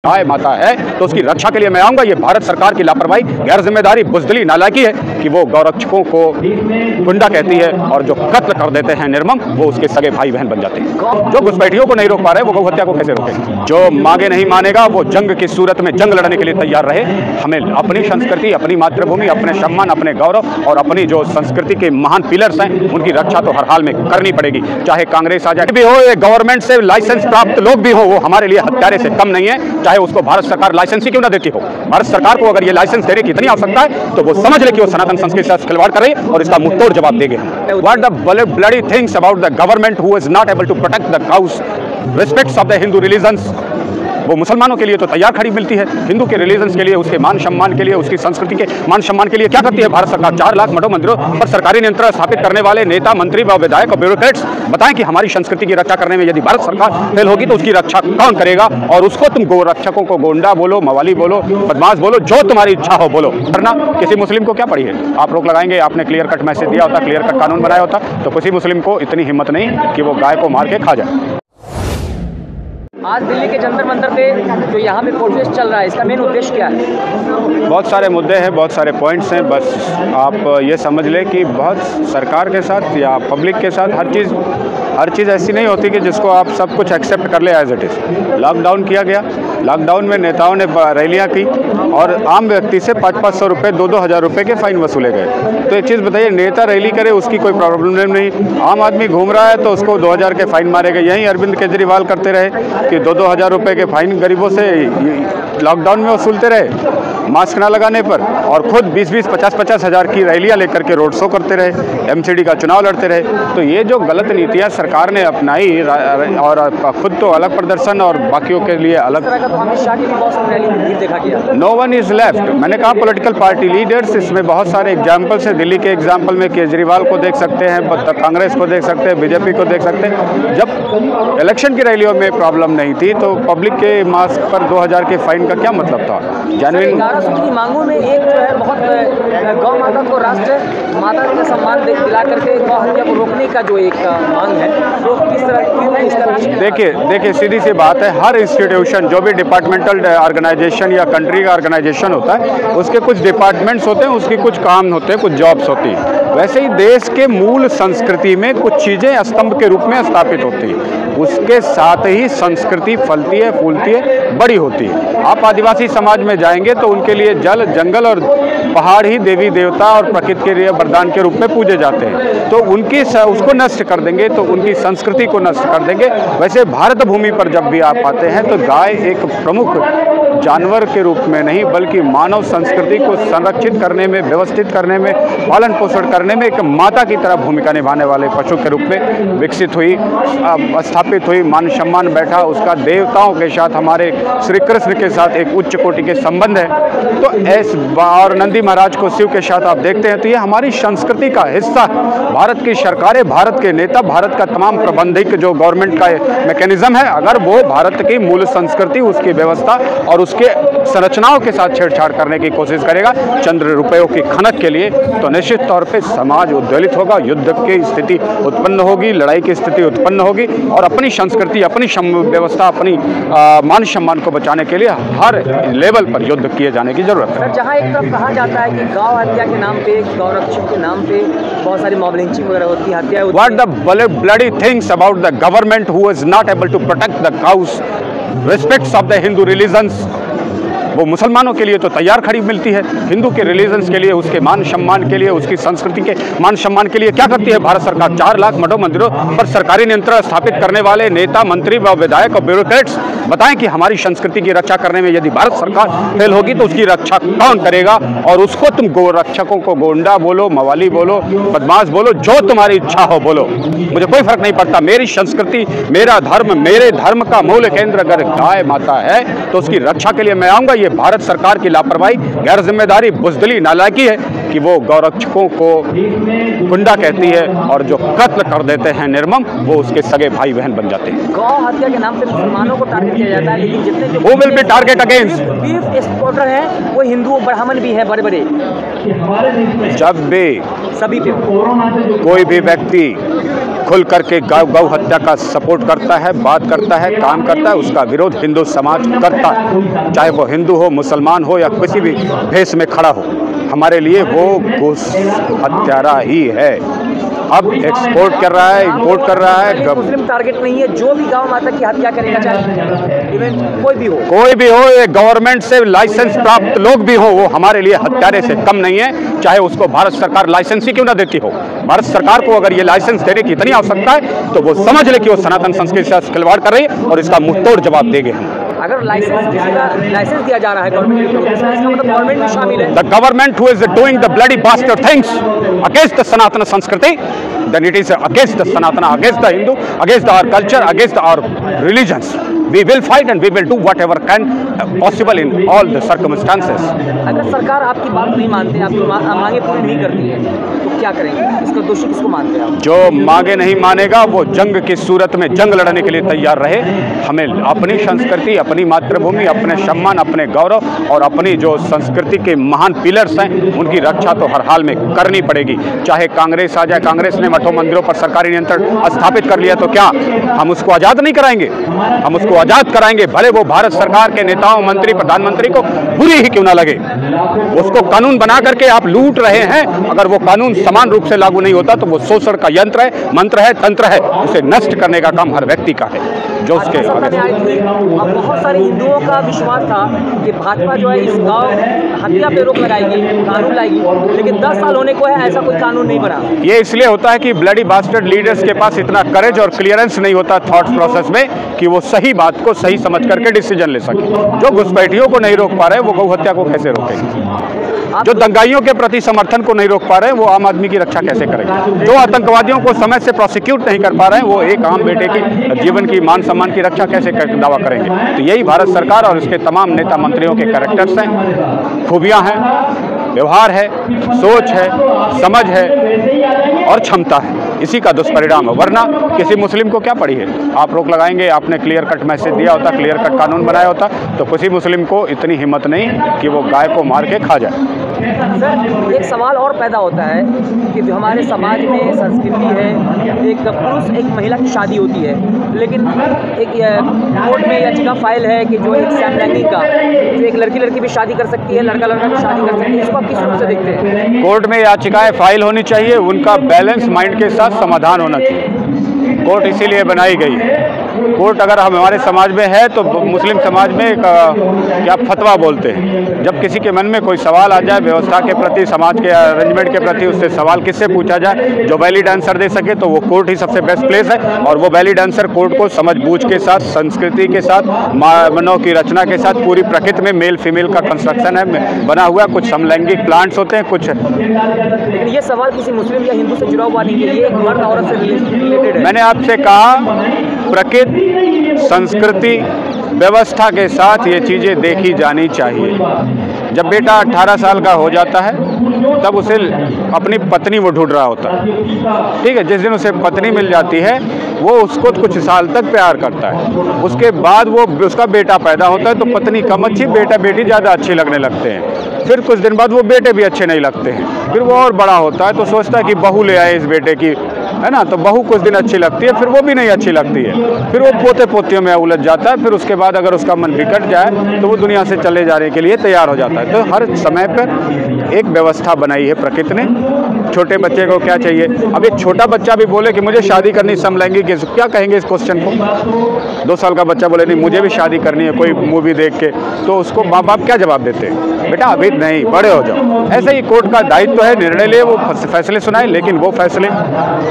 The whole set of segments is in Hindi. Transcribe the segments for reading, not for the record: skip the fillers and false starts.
गाय माता है तो उसकी रक्षा के लिए मैं आऊंगा। ये भारत सरकार की लापरवाही, गैर जिम्मेदारी, बुजदिली, नालायकी है कि वो गौरक्षकों को गुंडा कहती है और जो कत्ल कर देते हैं निर्मम, वो उसके सगे भाई बहन बन जाते हैं। जो घुसपैठियों को नहीं रोक पा रहे वो गौ हत्या को कैसे रोकेंगे? जो मांगे नहीं मानेगा वो जंग की सूरत में जंग लड़ने के लिए तैयार रहे। हमें अपनी संस्कृति, अपनी मातृभूमि, अपने सम्मान, अपने गौरव और अपनी जो संस्कृति के महान पिलर्स हैं उनकी रक्षा तो हर हाल में करनी पड़ेगी। चाहे कांग्रेस आ जाए भी हो, गवर्नमेंट से लाइसेंस प्राप्त लोग भी हो, वो हमारे लिए हत्यारे से कम नहीं है, चाहे उसको भारत सरकार लाइसेंस ही क्यों ना देती हो। भारत सरकार को अगर ये लाइसेंस देने की इतनी आवश्यकता है तो वो समझ ले कि वो सनातन संस्कृति से खिलवाड़ कर रही है और इसका मुंहतोड़ जवाब देंगे। What the bloody things about the government who is not able to protect the cows, respects of the Hindu religions? वो मुसलमानों के लिए तो तैयार खड़ी मिलती है, हिंदू के रिलीजन्स के लिए, उसके मान सम्मान के लिए, उसकी संस्कृति के मान सम्मान के लिए क्या करती है भारत सरकार? 4 लाख मठों मंदिरों पर सरकारी नियंत्रण स्थापित करने वाले नेता, मंत्री व विधायक और ब्यूरोक्रेट्स बताएं कि हमारी संस्कृति की रक्षा करने में यदि भारत सरकार फेल होगी तो उसकी रक्षा कौन करेगा? और उसको तुम गोरक्षकों को गोंडा बोलो, मवाली बोलो, बदमाश बोलो, जो तुम्हारी इच्छा हो बोलो। वरना किसी मुस्लिम को क्या पड़ी है? आप रोक लगाएंगे, आपने क्लियर कट मैसेज दिया होता, क्लियर कट कानून बनाया होता तो किसी मुस्लिम को इतनी हिम्मत नहीं कि वो गाय को मार के खा जाए। आज दिल्ली के जंतर मंतर पे जो यहाँ पे प्रोटेस्ट चल रहा है, इसका मेन उद्देश्य क्या है? बहुत सारे मुद्दे हैं, बहुत सारे पॉइंट्स हैं। बस आप ये समझ लें कि बहुत सरकार के साथ या पब्लिक के साथ हर चीज़ ऐसी नहीं होती कि जिसको आप सब कुछ एक्सेप्ट कर ले एज इट इज़। लॉकडाउन किया गया, लॉकडाउन में नेताओं ने रैलियाँ की और आम व्यक्ति से 500-500 रुपये, 2-2 हज़ार रुपये के फाइन वसूले गए। तो एक चीज़ बताइए, नेता रैली करे उसकी कोई प्रॉब्लम नहीं, आम आदमी घूम रहा है तो उसको 2000 के फाइन मारे गए। यहीं अरविंद केजरीवाल करते रहे कि 2-2 हज़ार रुपये के फाइन गरीबों से लॉकडाउन में वसूलते रहे मास्क ना लगाने पर, और खुद 20-20, 50-50 हज़ार की रैलियाँ लेकर के रोड शो करते रहे, एमसीडी का चुनाव लड़ते रहे। तो ये जो गलत नीतियाँ सरकार ने अपनाई और खुद तो अलग प्रदर्शन और बाकियों के लिए अलग, नो वन इज़ लेफ्ट। मैंने कहा पॉलिटिकल पार्टी लीडर्स, इसमें बहुत सारे एग्जाम्पल्स हैं। दिल्ली के एग्जाम्पल में केजरीवाल को देख सकते हैं, कांग्रेस को देख सकते हैं, बीजेपी को देख सकते हैं। जब इलेक्शन की रैलियों में प्रॉब्लम नहीं थी तो पब्लिक के मास्क पर 2000 के फाइन का क्या मतलब था? जेन्युइन की मांगों में एक जो है बहुत गौ माता को राष्ट्र माता का सम्मान दिला करके गौ हत्या को रोकने का जो एक मांग है, वो किस तरह? देखिए सीधी सी बात है, हर इंस्टीट्यूशन जो भी डिपार्टमेंटल ऑर्गेनाइजेशन या कंट्री का ऑर्गेनाइजेशन होता है उसके कुछ डिपार्टमेंट्स होते हैं, उसकी कुछ काम होते हैं, कुछ जॉब्स होती हैं। वैसे ही देश के मूल संस्कृति में कुछ चीज़ें स्तंभ के रूप में स्थापित होती हैं, उसके साथ ही संस्कृति फलती है, फूलती है, बड़ी होती है। आप आदिवासी समाज में जाएंगे तो उनके लिए जल, जंगल और पहाड़ ही देवी देवता और प्रकृति के लिए वरदान के रूप में पूजे जाते हैं। तो उनकी उसको नष्ट कर देंगे तो उनकी संस्कृति को नष्ट कर देंगे। वैसे भारत भूमि पर जब भी आप आते हैं तो गाय एक प्रमुख जानवर के रूप में नहीं बल्कि मानव संस्कृति को संरक्षित करने में, व्यवस्थित करने में, पालन पोषण करने में एक माता की तरह भूमिका निभाने वाले पशु के रूप में विकसित हुई, स्थापित हुई। मान सम्मान बैठा उसका देवताओं के साथ, हमारे श्री कृष्ण के साथ एक उच्च कोटि के संबंध है। तो और नंदी महाराज को शिव के साथ आप देखते हैं, तो ये हमारी संस्कृति का हिस्सा। भारत की सरकारें, भारत के नेता, भारत का तमाम प्रबंधिक जो गवर्नमेंट का मैकेनिज्म है, अगर वो भारत की मूल संस्कृति, उसकी व्यवस्था और उसके संरचनाओं के साथ छेड़छाड़ करने की कोशिश करेगा चंद्र रुपयों की खनक के लिए, तो निश्चित तौर पे समाज उद्वेलित होगा, युद्ध की स्थिति उत्पन्न होगी, लड़ाई की स्थिति उत्पन्न होगी और अपनी संस्कृति, अपनी व्यवस्था, अपनी मान सम्मान को बचाने के लिए हर लेवल पर युद्ध किए जाने की जरूरत है। जहाँ एक तरफ कहा जाता है कि गौ हत्या के नाम पे, गौरक्षक के नाम पे बहुत सारी मॉब लिंचिंग वगैरह होती है, हत्या। What the bloody things about the government who is not able to protect the cows, respects of the Hindu religions? वो मुसलमानों के लिए तो तैयार खड़ी मिलती है, हिंदू के रिलीजन्स के लिए, उसके मान सम्मान के लिए, उसकी संस्कृति के मान सम्मान के लिए क्या करती है भारत सरकार? 4 लाख मठों मंदिरों पर सरकारी नियंत्रण स्थापित करने वाले नेता, मंत्री व विधायक और ब्यूरोक्रेट्स बताएं कि हमारी संस्कृति की रक्षा करने में यदि भारत सरकार फेल होगी तो उसकी रक्षा कौन करेगा? और उसको तुम गोरक्षकों को गोंडा बोलो, मवाली बोलो, बदमाश बोलो, जो तुम्हारी इच्छा हो बोलो, मुझे कोई फर्क नहीं पड़ता। मेरी संस्कृति, मेरा धर्म, मेरे धर्म का मूल केंद्र अगर गाय माता है तो उसकी रक्षा के लिए मैं आऊंगा। ये भारत सरकार की लापरवाही, गैर जिम्मेदारी, बुजदिली, नालायकी है कि वो गौरक्षकों को गुंडा कहती है और जो कत्ल कर देते हैं निर्मम, वो उसके सगे भाई बहन बन जाते हैं। गौ हत्या के नाम पे मुसलमानों को टारगेट किया जाता है, लेकिन जितने Who will be target against? Beef exporter हैं वो हिंदू ब्राह्मण भी है, बड़े बड़े। जब भी सभी पे कोई भी व्यक्ति खुल करके गौ हत्या का सपोर्ट करता है, बात करता है, काम करता है, उसका विरोध हिंदू समाज करता है, चाहे वो हिंदू हो, मुसलमान हो या किसी भी भेष में खड़ा हो। हमारे लिए वो घुस हत्यारा ही है। अब एक्सपोर्ट कर रहा है, इंपोर्ट कर रहा है। मुस्लिम टारगेट नहीं है, जो भी गौ माता की हत्या करेगा, चाहे इवेंट कोई भी हो, ये गवर्नमेंट से लाइसेंस प्राप्त लोग भी हो, वो हमारे लिए हत्यारे से कम नहीं है, चाहे उसको भारत सरकार लाइसेंस ही क्यों ना देती हो। भारत सरकार को अगर ये लाइसेंस देने की इतनी आवश्यकता है तो वो समझ ले कि वो सनातन संस्कृति से खिलवाड़ कर रही है और इसका मुंहतोड़ जवाब देंगे हम। अगर लाइसेंस दिया जा रहा है गवर्नमेंट को, इसका मतलब गवर्नमेंट भी शामिल है। The government who is doing the bloody bastard things against the Sanatana Sanskriti, then it is against the Sanatana, against the Hindu, against our culture, against our religions. We will fight and we will do whatever can possible in all the circumstances. अगर सरकार आपकी बात नहीं मानती, आपकी मांगे पूरी नहीं करती है, तो क्या करेंगे? इसका दोषी किसको मानते हैं आप? जो मांगे नहीं मानेगा वो जंग की सूरत में जंग लड़ने के लिए तैयार रहे। हमें अपनी संस्कृति, अपनी मातृभूमि, अपने सम्मान, अपने गौरव और अपनी जो संस्कृति के महान पिलर्स हैं उनकी रक्षा तो हर हाल में करनी पड़ेगी। चाहे कांग्रेस आ जाए, कांग्रेस ने मठों मंदिरों पर सरकारी नियंत्रण स्थापित कर लिया तो क्या हम उसको आज़ाद नहीं कराएंगे? हम उसको आज़ाद कराएंगे, भले वो भारत सरकार के नेताओं, मंत्री, प्रधानमंत्री को बुरी ही क्यों ना लगे। उसको कानून बना करके आप लूट रहे हैं, अगर वो कानून समान रूप से लागू नहीं होता तो वो शोषण का यंत्र है, मंत्र है, तंत्र है। उसे नष्ट करने का काम हर व्यक्ति का है। जो उसके बहुत सारे हिंदुओं का विश्वास था कि भाजपा जो है इस गौ हत्या पे रोक लगाएगी, कानून लाएगी, लेकिन 10 साल होने को है, ऐसा कोई कानून नहीं बना। ये इसलिए होता है कि ब्लडी बास्टर्ड लीडर्स के पास इतना करेज और क्लियरेंस नहीं होता थॉट प्रोसेस में कि वो सही बात को सही समझ करके डिसीजन ले सके। जो घुसपैठियों को नहीं रोक पा रहे वो गौ हत्या को कैसे रोकेंगे? जो दंगाइयों के प्रति समर्थन को नहीं रोक पा रहे हैं वो आम आदमी की रक्षा कैसे करेंगे? जो आतंकवादियों को समय से प्रोसिक्यूट नहीं कर पा रहे हैं वो एक आम बेटे की जीवन की मान सम्मान की रक्षा कैसे दावा करेंगे? तो यही भारत सरकार और उसके तमाम नेता मंत्रियों के कैरेक्टर्स हैं, खूबियां हैं, व्यवहार है, सोच है, समझ है और क्षमता है। इसी का दुष्परिणाम है। वरना किसी मुस्लिम को क्या पड़ी है? आप रोक लगाएंगे, आपने क्लियर कट मैसेज दिया होता, क्लियर कट कानून बनाया होता तो किसी मुस्लिम को इतनी हिम्मत नहीं कि वो गाय को मार के खा जाए। सर, एक सवाल और पैदा होता है कि जो हमारे समाज में संस्कृति है, एक पुरुष एक महिला की शादी होती है, लेकिन एक कोर्ट में याचिका फाइल है कि जो एक समलैंगिक का जो एक लड़की भी शादी कर सकती है, लड़का भी शादी कर सकती है, इसको आप किस रूप से देखते हैं? कोर्ट में याचिकाएं फाइल होनी चाहिए, उनका बैलेंस माइंड के साथ समाधान होना चाहिए। कोर्ट इसीलिए बनाई गई है। कोर्ट अगर हमारे समाज में है तो मुस्लिम समाज में क्या फतवा बोलते हैं, जब किसी के मन में कोई सवाल आ जाए व्यवस्था के प्रति, समाज के अरेंजमेंट के प्रति, उससे सवाल किससे पूछा जाए? जो वैलिड आंसर दे सके तो वो कोर्ट ही सबसे बेस्ट प्लेस है। और वो वैलिड आंसर कोर्ट को समझबूझ के साथ, संस्कृति के साथ, मानव की रचना के साथ, पूरी प्रकृति में मेल फीमेल का कंस्ट्रक्शन है बना हुआ, कुछ समलैंगिक प्लांट्स होते हैं, कुछ। लेकिन ये सवाल किसी मुस्लिम या हिंदू से जुड़ा हुआ नहीं है, ये एक मर्द औरत से रिलेटेड है। मैंने आपसे कहा प्रकृति, संस्कृति, व्यवस्था के साथ ये चीज़ें देखी जानी चाहिए। जब बेटा 18 साल का हो जाता है तब उसे अपनी पत्नी वो ढूंढ रहा होता है, ठीक है। जिस दिन उसे पत्नी मिल जाती है वो उसको कुछ साल तक प्यार करता है, उसके बाद वो उसका बेटा पैदा होता है तो पत्नी कम अच्छी, बेटा बेटी ज़्यादा अच्छी लगने लगते हैं। फिर कुछ दिन बाद वो बेटे भी अच्छे नहीं लगते हैं, फिर वो और बड़ा होता है तो सोचता है कि बहू ले आए इस बेटे की, है ना। तो बहू कुछ दिन अच्छी लगती है, फिर वो भी नहीं अच्छी लगती है, फिर वो पोते पोतियों में उलझ जाता है। फिर उसके बाद अगर उसका मन बिगड़ जाए तो वो दुनिया से चले जाने के लिए तैयार हो जाता है। तो हर समय पर एक व्यवस्था बनाई है प्रकृति ने। छोटे बच्चे को क्या चाहिए? अब एक छोटा बच्चा भी बोले कि मुझे शादी करनी समलैंगिक, क्या कहेंगे इस क्वेश्चन को? 2 साल का बच्चा बोले नहीं मुझे भी शादी करनी है कोई मूवी देख के, तो उसको माँ बाप क्या जवाब देते हैं? बेटा अभी नहीं, बड़े हो जाओ। ऐसे ही कोर्ट का दायित्व है, निर्णय ले, वो फैसले सुनाए, लेकिन वो फैसले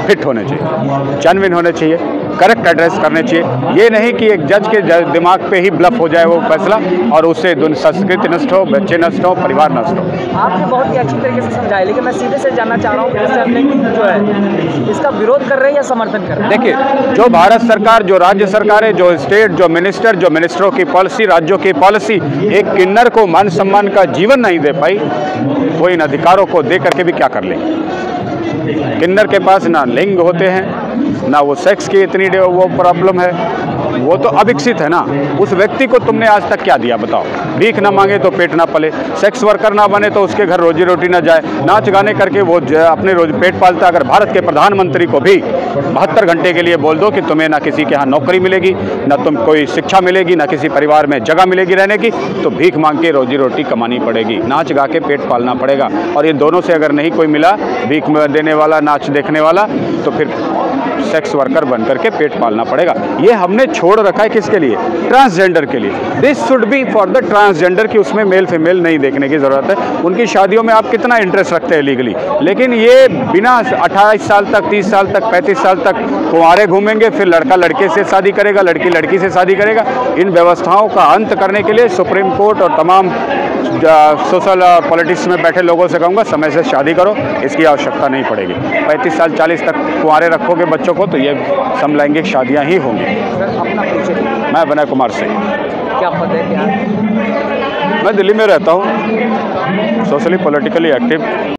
फिट होने चाहिए, जेन्युइन होने चाहिए, करेक्ट एड्रेस करने चाहिए। ये नहीं कि एक जज के दिमाग पे ही ब्लफ हो जाए वो फैसला और उससे संस्कृति नष्ट हो, बच्चे नष्ट हो, परिवार नष्ट हो। आपने बहुत ही अच्छी तरीके से समझाया, लेकिन मैं सीधे से जानना चाह रहा हूँ कि समलैंगिक जो है इसका विरोध कर रहे हैं या समर्थन कर रहे हैं? देखिए, जो भारत सरकार, जो राज्य सरकारें, जो स्टेट, जो मिनिस्टरों की पॉलिसी, राज्यों की पॉलिसी एक किन्नर को मान सम्मान का जीवन नहीं दे पाई, वो इन अधिकारों को दे करके भी क्या कर लेंगे? किन्नर के पास ना लिंग होते हैं, ना वो सेक्स की इतनी वो प्रॉब्लम है, वो तो अविकसित है ना। उस व्यक्ति को तुमने आज तक क्या दिया बताओ? भीख ना मांगे तो पेट ना पले, सेक्स वर्कर ना बने तो उसके घर रोजी रोटी ना जाए, नाच गाने करके वो अपने रोज पेट पालता। अगर भारत के प्रधानमंत्री को भी 72 घंटे के लिए बोल दो कि तुम्हें ना किसी के यहाँ नौकरी मिलेगी, ना तुम कोई शिक्षा मिलेगी, ना किसी परिवार में जगह मिलेगी रहने की, तो भीख मांग के रोजी रोटी कमानी पड़ेगी, नाच गा के पेट पालना पड़ेगा। और ये दोनों से अगर नहीं कोई मिला, भीख देने वाला, नाच देखने वाला, तो फिर सेक्स वर्कर बन करके पेट पालना पड़ेगा। ये हमने छोड़ रखा है किसके लिए? ट्रांसजेंडर के लिए। This should be for the transgender, कि उसमें मेल फीमेल नहीं देखने की ज़रूरत है। उनकी शादियों में आप कितना इंटरेस्ट रखते हैं लीगली, लेकिन ये बिना 28 साल तक, 30 साल तक, 35 साल तक कुंवारे घूमेंगे, फिर लड़का लड़के से शादी करेगा, लड़की लड़की से शादी करेगा। इन व्यवस्थाओं का अंत करने के लिए सुप्रीम कोर्ट और तमाम सोशल पॉलिटिक्स में बैठे लोगों से कहूँगा, समय से शादी करो, इसकी आवश्यकता नहीं पड़ेगी। 35 साल 40 तक कुंवारे रखोगे बच्चों को तो ये समलैंगिक शादियाँ ही होंगी। अपना परिचय। मैं विनय कुमार सिंह। क्या पद है, क्या? मैं दिल्ली में रहता हूँ, सोशली पॉलिटिकली एक्टिव।